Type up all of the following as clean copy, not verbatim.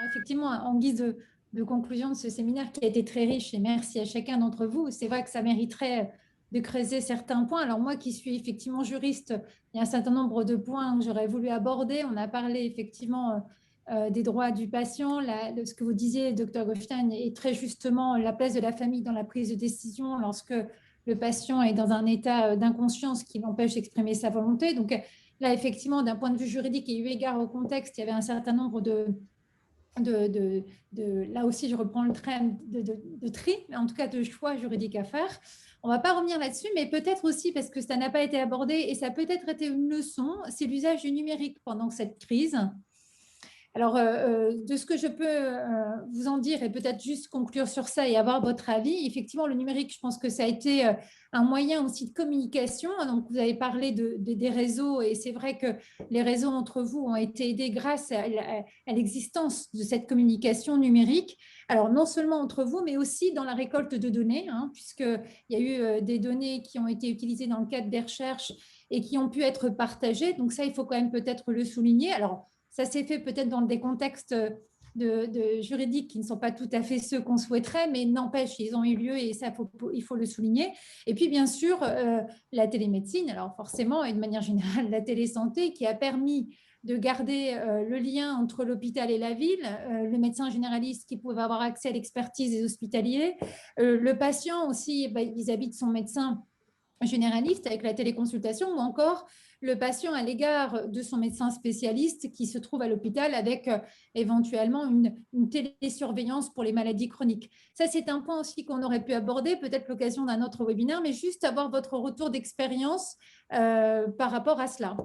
Effectivement, en guise de conclusion de ce séminaire qui a été très riche, et merci à chacun d'entre vous, c'est vrai que ça mériterait de creuser certains points. Alors moi qui suis effectivement juriste, il y a un certain nombre de points que j'aurais voulu aborder. On a parlé effectivement des droits du patient, de ce que vous disiez, docteur Goffstein, et très justement la place de la famille dans la prise de décision lorsque le patient est dans un état d'inconscience qui l'empêche d'exprimer sa volonté. Donc là, effectivement, d'un point de vue juridique et eu égard au contexte, il y avait un certain nombre là aussi, je reprends le train de tri, mais en tout cas de choix juridiques à faire. On ne va pas revenir là-dessus, mais peut-être aussi, parce que ça n'a pas été abordé et ça a peut-être été une leçon, c'est l'usage du numérique pendant cette crise. Alors, de ce que je peux vous en dire et peut-être juste conclure sur ça et avoir votre avis, effectivement, le numérique, je pense que ça a été un moyen aussi de communication. Donc, vous avez parlé des réseaux et c'est vrai que les réseaux entre vous ont été aidés grâce à l'existence de cette communication numérique. Alors, non seulement entre vous, mais aussi dans la récolte de données, hein, puisqu'il y a eu des données qui ont été utilisées dans le cadre des recherches et qui ont pu être partagées. Donc, ça, il faut quand même peut-être le souligner. Alors, ça s'est fait peut-être dans des contextes juridiques qui ne sont pas tout à fait ceux qu'on souhaiterait, mais n'empêche, ils ont eu lieu et ça, il faut le souligner. Et puis, bien sûr, la télémédecine, alors forcément, et de manière générale, la télésanté qui a permis de garder le lien entre l'hôpital et la ville, le médecin généraliste qui pouvait avoir accès à l'expertise des hospitaliers, le patient aussi vis-à-vis de son médecin généraliste avec la téléconsultation ou encore le patient à l'égard de son médecin spécialiste qui se trouve à l'hôpital avec éventuellement une télésurveillance pour les maladies chroniques. Ça, c'est un point aussi qu'on aurait pu aborder, peut-être l'occasion d'un autre webinaire, mais juste avoir votre retour d'expérience par rapport à cela.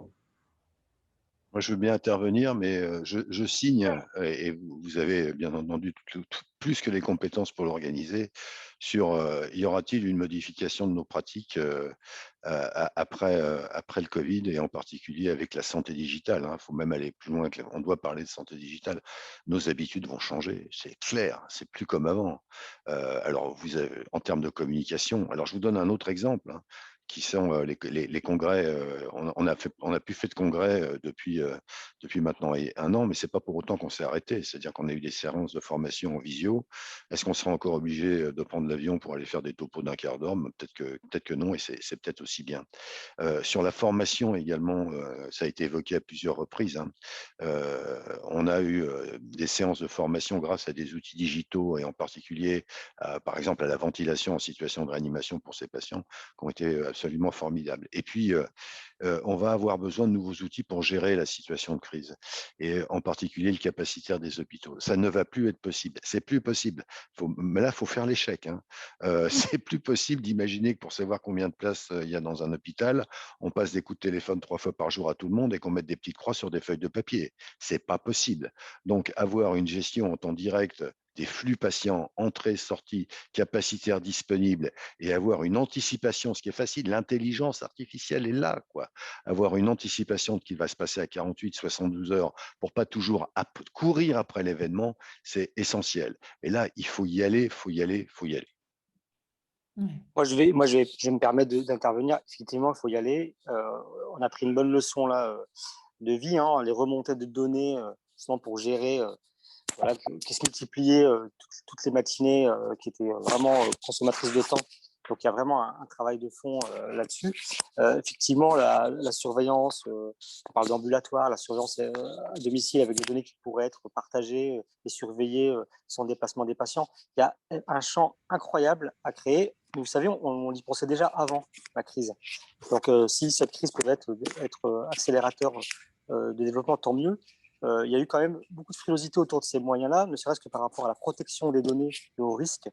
Moi, je veux bien intervenir, mais je signe, et vous avez bien entendu plus que les compétences pour l'organiser, sur y aura-t-il une modification de nos pratiques après le Covid, et en particulier avec la santé digitale. Il faut même aller plus loin, on doit parler de santé digitale. Nos habitudes vont changer, c'est clair, c'est plus comme avant. Alors, vous avez, en termes de communication, alors je vous donne un autre exemple, qui sont les congrès. On a pu faire de congrès depuis maintenant un an, mais c'est pas pour autant qu'on s'est arrêté. C'est-à-dire qu'on a eu des séances de formation en visio. Est-ce qu'on sera encore obligé de prendre l'avion pour aller faire des topos d'un quart d'heure? Peut-être que non, et c'est peut-être aussi bien. Sur la formation également, ça a été évoqué à plusieurs reprises. On a eu des séances de formation grâce à des outils digitaux, et en particulier, par exemple, à la ventilation en situation de réanimation pour ces patients, qui ont été absolument formidables. Et puis, on va avoir besoin de nouveaux outils pour gérer la situation de crise, et en particulier le capacitaire des hôpitaux. Ça ne va plus être possible. C'est plus possible. Mais là, il faut faire l'échec. C'est plus possible d'imaginer que pour savoir combien de places il y a dans un hôpital, on passe des coups de téléphone 3 fois par jour à tout le monde et qu'on mette des petites croix sur des feuilles de papier. C'est pas possible. Donc, avoir une gestion en temps direct des flux patients, entrées, sorties, capacitaires disponibles, et avoir une anticipation, ce qui est facile, l'intelligence artificielle est là, quoi. Avoir une anticipation de ce qui va se passer à 48, 72 heures pour pas toujours courir après l'événement, c'est essentiel. Et là, il faut y aller, faut y aller, faut y aller. Moi, je vais me permettre d'intervenir. Effectivement, il faut y aller. On a pris une bonne leçon là, de vie, les remontées de données, justement pour gérer, voilà, qui se multipliaient toutes les matinées, qui étaient vraiment consommatrices de temps. Donc, il y a vraiment un travail de fond là-dessus. Effectivement, la surveillance, on parle d'ambulatoire, la surveillance à domicile avec des données qui pourraient être partagées et surveillées sans déplacement des patients. Il y a un champ incroyable à créer. Vous savez, on y pensait déjà avant la crise. Donc, si cette crise peut être accélérateur de développement, tant mieux. Il y a eu quand même beaucoup de frilosité autour de ces moyens-là, ne serait-ce que par rapport à la protection des données et aux risques.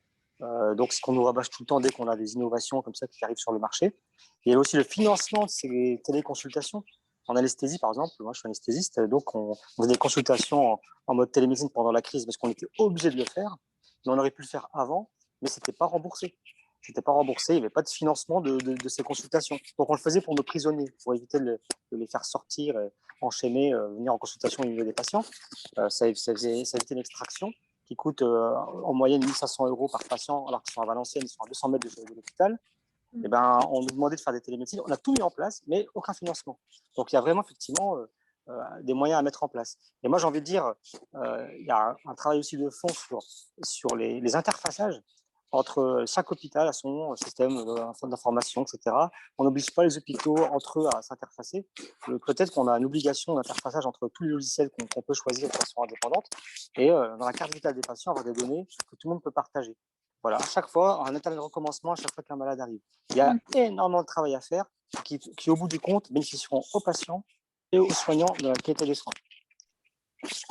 Donc, ce qu'on nous rabâche tout le temps dès qu'on a des innovations comme ça qui arrivent sur le marché. Il y a aussi le financement de ces téléconsultations. En anesthésie, par exemple, moi je suis anesthésiste, donc on faisait des consultations en mode télémédecine pendant la crise parce qu'on était obligé de le faire, mais on aurait pu le faire avant, mais ce n'était pas remboursé. C'était pas remboursé, il n'y avait pas de financement de ces consultations. Donc on le faisait pour nos prisonniers, pour éviter de les faire sortir, enchaîner, venir en consultation au niveau des patients. Ça évitait une extraction qui coûte en moyenne 1 500 € par patient, alors qu'ils sont à Valenciennes, ils sont à 200 mètres de l'hôpital. Et ben, on nous demandait de faire des télémédecines. On a tout mis en place, mais aucun financement. Donc, il y a vraiment effectivement des moyens à mettre en place. Et moi, j'ai envie de dire, il y a un travail aussi de fond sur les interfaçages entre chaque hôpital à son système d'information, etc. On n'oblige pas les hôpitaux entre eux à s'interfacer. Peut-être qu'on a une obligation d'interfaçage entre tous les logiciels qu'on peut choisir de façon indépendante. Et dans la carte vitale des patients, avoir des données que tout le monde peut partager. Voilà, à chaque fois, un état de recommencement, à chaque fois qu'un malade arrive. Il y a énormément de travail à faire qui, au bout du compte, bénéficieront aux patients et aux soignants de la qualité des soins.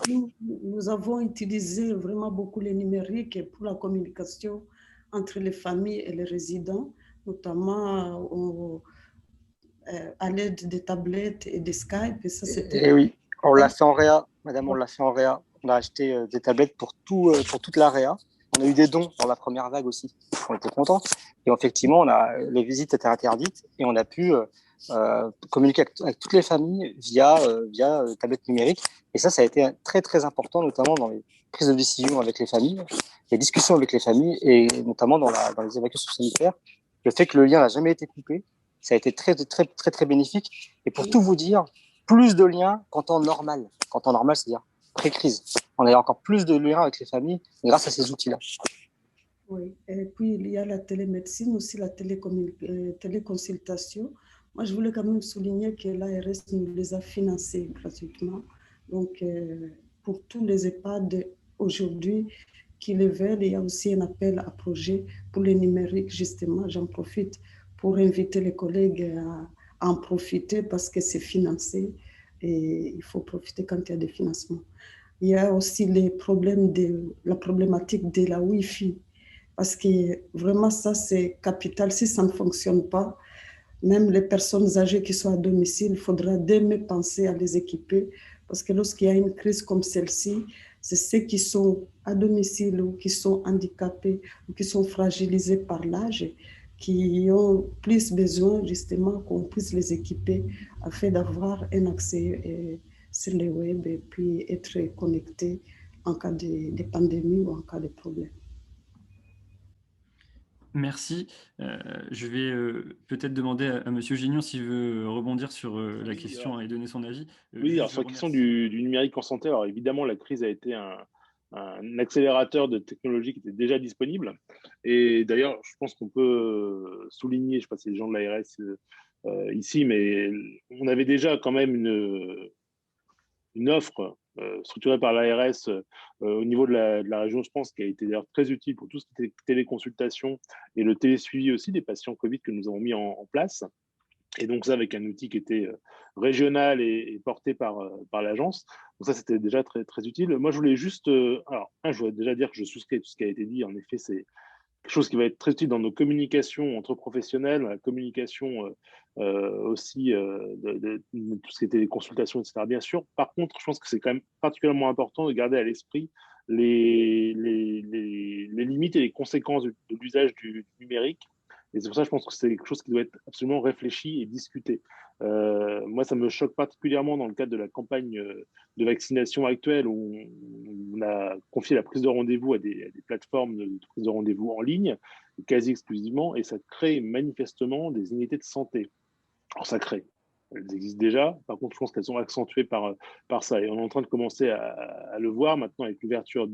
Nous avons utilisé vraiment beaucoup le numérique pour la communication entre les familles et les résidents, notamment à l'aide des tablettes et des Skype. Et ça, c'était... Et oui, on l'a fait en réa, madame, on l'a fait en réa. On a acheté des tablettes pour toute la réa. On a eu des dons dans la première vague aussi. On était contents. Et effectivement, les visites étaient interdites et on a pu communiquer avec toutes les familles via tablette numérique. Et ça a été très, très important, notamment dans les prises de décision avec les familles, les discussions avec les familles et notamment dans les évacuations sanitaires. Le fait que le lien n'a jamais été coupé, ça a été très, très, très, très bénéfique. Et pour tout vous dire, plus de liens qu'en temps normal. Qu'en temps normal, c'est-à-dire pré-crise. On a encore plus de liens avec les familles grâce à ces outils-là. Oui, et puis il y a la télémédecine, aussi la téléconsultation. Moi, je voulais quand même souligner que l'ARS nous les a financés gratuitement. Donc, pour tous les EHPAD aujourd'hui qui le veulent, il y a aussi un appel à projet pour le numérique, justement. J'en profite pour inviter les collègues à en profiter parce que c'est financé et il faut profiter quand il y a des financements. Il y a aussi la problématique de la Wi-Fi, parce que vraiment ça c'est capital. Si ça ne fonctionne pas, même les personnes âgées qui sont à domicile, il faudra dès penser à les équiper, parce que lorsqu'il y a une crise comme celle-ci, c'est ceux qui sont à domicile ou qui sont handicapés ou qui sont fragilisés par l'âge qui ont plus besoin justement qu'on puisse les équiper afin d'avoir un accès sur le web et puis être connectés en cas de pandémie ou en cas de problème. Merci. Je vais peut-être demander à Monsieur Gignon s'il veut rebondir sur la question et donner son avis. Oui, alors sur la question du numérique en santé, alors évidemment, la crise a été un accélérateur de technologies qui était déjà disponible. Et d'ailleurs, je pense qu'on peut souligner, je ne sais pas si les gens de l'ARS ici, mais on avait déjà quand même une offre structurée par l'ARS au niveau de la région, je pense, qui a été d'ailleurs très utile pour tout ce qui était téléconsultation et le télésuivi aussi des patients Covid que nous avons mis en place. Et donc ça, avec un outil qui était régional et porté par l'agence. Donc ça, c'était déjà très, très utile. Moi, je voulais juste... je voudrais déjà dire que je souscris à tout ce qui a été dit. En effet, c'est quelque chose qui va être très utile dans nos communications entre professionnels, la communication aussi de tout ce qui était les consultations, etc. Bien sûr. Par contre, je pense que c'est quand même particulièrement important de garder à l'esprit les limites et les conséquences de l'usage du numérique. Et c'est pour ça que je pense que c'est quelque chose qui doit être absolument réfléchi et discuté. Moi, ça me choque particulièrement dans le cadre de la campagne de vaccination actuelle où on a confié la prise de rendez-vous à des plateformes de prise de rendez-vous en ligne, quasi exclusivement, et ça crée manifestement des inégalités de santé. Alors, ça crée. Elles existent déjà. Par contre, je pense qu'elles sont accentuées par ça. Et on est en train de commencer à le voir maintenant avec l'ouverture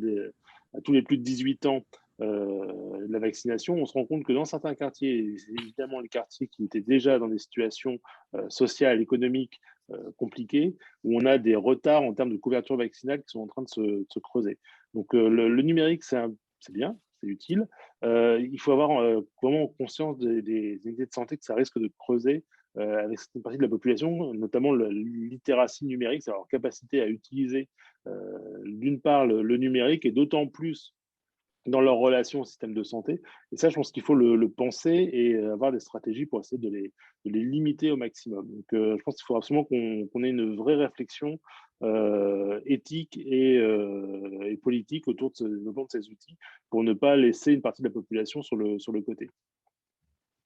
à tous les plus de 18 ans de la vaccination. On se rend compte que dans certains quartiers, c'est évidemment les quartiers qui étaient déjà dans des situations sociales, économiques compliquées, où on a des retards en termes de couverture vaccinale qui sont en train de se creuser. Donc le numérique, c'est bien, c'est utile. Il faut avoir vraiment conscience des unités de santé que ça risque de creuser avec certaines parties de la population, notamment la littératie numérique, c'est leur capacité à utiliser d'une part le numérique et d'autant plus dans leur relation au système de santé. Et ça, je pense qu'il faut le penser et avoir des stratégies pour essayer de les limiter au maximum. Donc, je pense qu'il faut absolument qu'on ait une vraie réflexion éthique et politique autour de ces outils pour ne pas laisser une partie de la population sur le côté.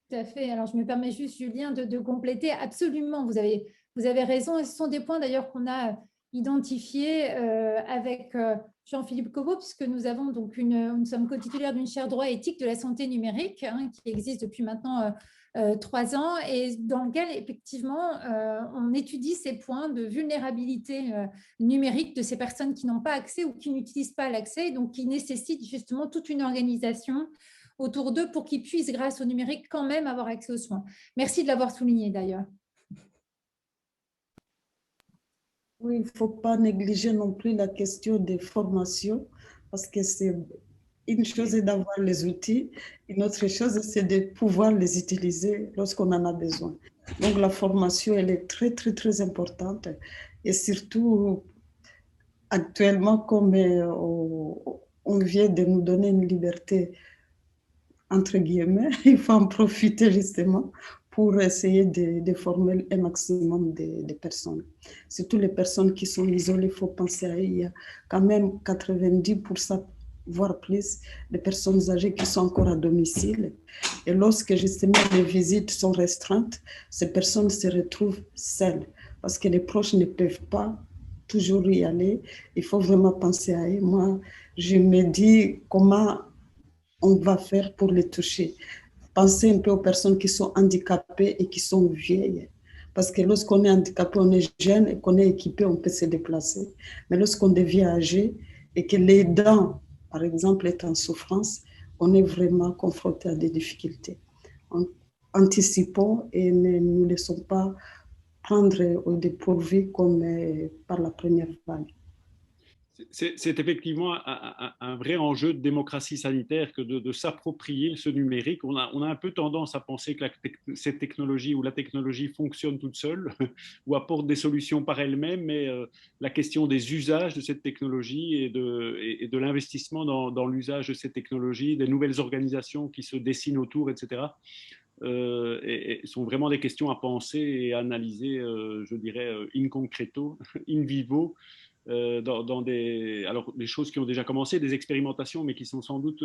Tout à fait. Alors, je me permets juste, Julien, de compléter. Absolument, vous avez raison. Et ce sont des points d'ailleurs qu'on a identifiés avec Jean-Philippe Cobot, puisque nous sommes co-titulaires d'une chaire droit et éthique de la santé numérique qui existe depuis maintenant 3 ans, et dans lequel, effectivement, on étudie ces points de vulnérabilité numérique de ces personnes qui n'ont pas accès ou qui n'utilisent pas l'accès, donc qui nécessitent justement toute une organisation autour d'eux pour qu'ils puissent, grâce au numérique, quand même avoir accès aux soins. Merci de l'avoir souligné, d'ailleurs. Oui, il ne faut pas négliger non plus la question des formations, parce que c'est une chose est d'avoir les outils, une autre chose, c'est de pouvoir les utiliser lorsqu'on en a besoin. Donc, la formation, elle est très, très, très importante. Et surtout, actuellement, comme on vient de nous donner une liberté, entre guillemets, il faut en profiter justement pour essayer de former un maximum de personnes. Surtout les personnes qui sont isolées, il faut penser à eux. Il y a quand même 90%, voire plus, de personnes âgées qui sont encore à domicile. Et lorsque justement les visites sont restreintes, ces personnes se retrouvent seules parce que les proches ne peuvent pas toujours y aller. Il faut vraiment penser à eux. Moi, je me dis comment on va faire pour les toucher. Pensez un peu aux personnes qui sont handicapées et qui sont vieilles. Parce que lorsqu'on est handicapé, on est jeune et qu'on est équipé, on peut se déplacer. Mais lorsqu'on devient âgé et que les dents, par exemple, est en souffrance, on est vraiment confronté à des difficultés. Anticipons et ne nous laissons pas prendre au dépourvu comme par la première vague. C'est effectivement un vrai enjeu de démocratie sanitaire que de s'approprier ce numérique. On a un peu tendance à penser que cette technologie ou la technologie fonctionne toute seule ou apporte des solutions par elle-même, mais la question des usages de cette technologie et de l'investissement dans l'usage de cette technologie, des nouvelles organisations qui se dessinent autour, etc., et sont vraiment des questions à penser et à analyser, je dirais, in concreto, in vivo, dans des choses qui ont déjà commencé, des expérimentations, mais qui sont sans doute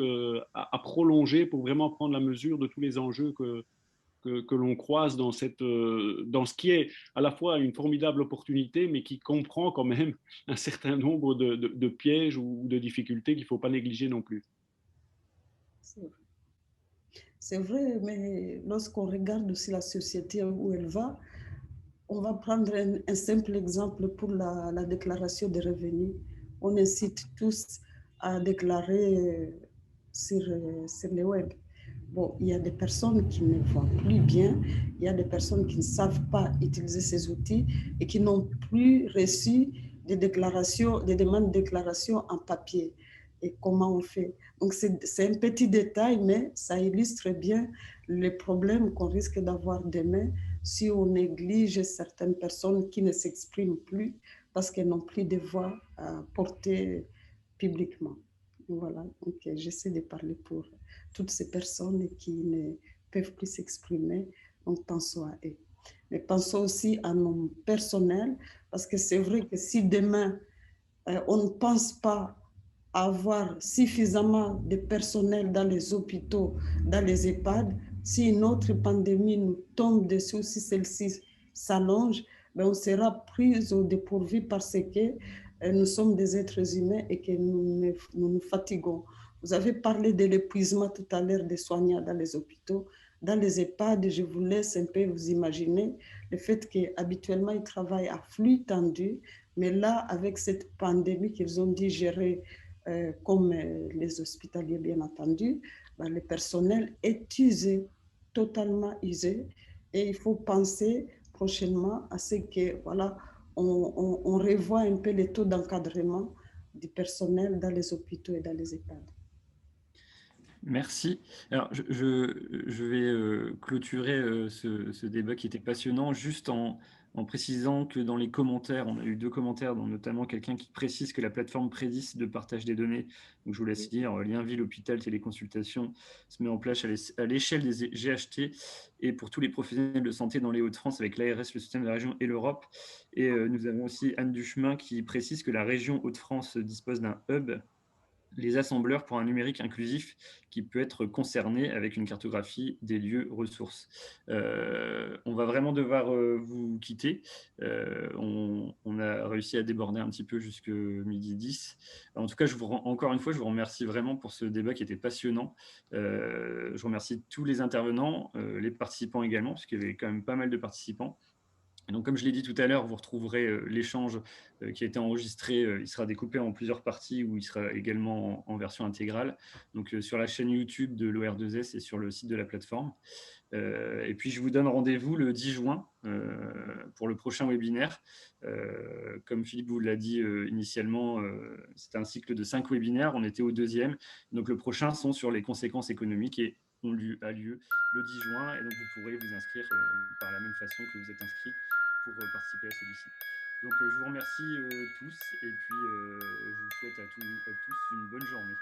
à prolonger pour vraiment prendre la mesure de tous les enjeux que l'on croise dans ce qui est à la fois une formidable opportunité, mais qui comprend quand même un certain nombre de pièges ou de difficultés qu'il ne faut pas négliger non plus. C'est vrai, mais lorsqu'on regarde aussi la société où elle va, on va prendre un simple exemple pour la déclaration des revenus. On incite tous à déclarer sur le web. Bon, il y a des personnes qui ne voient plus bien, il y a des personnes qui ne savent pas utiliser ces outils et qui n'ont plus reçu des demandes de déclaration en papier. Et comment on fait? Donc, c'est un petit détail, mais ça illustre bien les problèmes qu'on risque d'avoir demain si on néglige certaines personnes qui ne s'expriment plus parce qu'elles n'ont plus de voix à porter publiquement. Voilà, donc j'essaie de parler pour toutes ces personnes qui ne peuvent plus s'exprimer, donc pensons à eux. Mais pensons aussi à nos personnels, parce que c'est vrai que si demain, on ne pense pas avoir suffisamment de personnel dans les hôpitaux, dans les EHPAD, si une autre pandémie nous tombe dessus, si celle-ci s'allonge, ben on sera pris au dépourvu parce que nous sommes des êtres humains et que nous fatiguons. Vous avez parlé de l'épuisement tout à l'heure des soignants dans les hôpitaux. Dans les EHPAD, je vous laisse un peu vous imaginer le fait qu'habituellement, ils travaillent à flux tendu, mais là, avec cette pandémie qu'ils ont dit gérer comme les hospitaliers, bien entendu, ben, le personnel est usé, totalement usé, et il faut penser prochainement à ce que, voilà, on revoit un peu les taux d'encadrement du personnel dans les hôpitaux et dans les EHPAD. Merci. Alors, je vais clôturer ce débat qui était passionnant juste en précisant que dans les commentaires, on a eu 2 commentaires, dont notamment quelqu'un qui précise que la plateforme Prédis de partage des données, donc je vous laisse lire, lien ville, hôpital, téléconsultation, se met en place à l'échelle des GHT et pour tous les professionnels de santé dans les Hauts-de-France avec l'ARS, le système de la région et l'Europe. Et nous avons aussi Anne Duchemin qui précise que la région Hauts-de-France dispose d'un hub les assembleurs pour un numérique inclusif qui peut être concerné avec une cartographie des lieux ressources. On va vraiment devoir vous quitter. On a réussi à déborder un petit peu jusqu'à 12h10. En tout cas, encore une fois, je vous remercie vraiment pour ce débat qui était passionnant. Je remercie tous les intervenants, les participants également, parce qu'il y avait quand même pas mal de participants. Et donc, comme je l'ai dit tout à l'heure, vous retrouverez l'échange qui a été enregistré. Il sera découpé en plusieurs parties où il sera également en version intégrale. Donc, sur la chaîne YouTube de l'OR2S et sur le site de la plateforme. Et puis, je vous donne rendez-vous le 10 juin pour le prochain webinaire. Comme Philippe vous l'a dit initialement, c'était un cycle de 5 webinaires. On était au 2e. Donc, le prochain sont sur les conséquences économiques et a lieu le 10 juin. Et donc, vous pourrez vous inscrire par la même façon que vous êtes inscrit pour participer à celui-ci. Donc, je vous remercie tous et puis je vous souhaite à tous une bonne journée.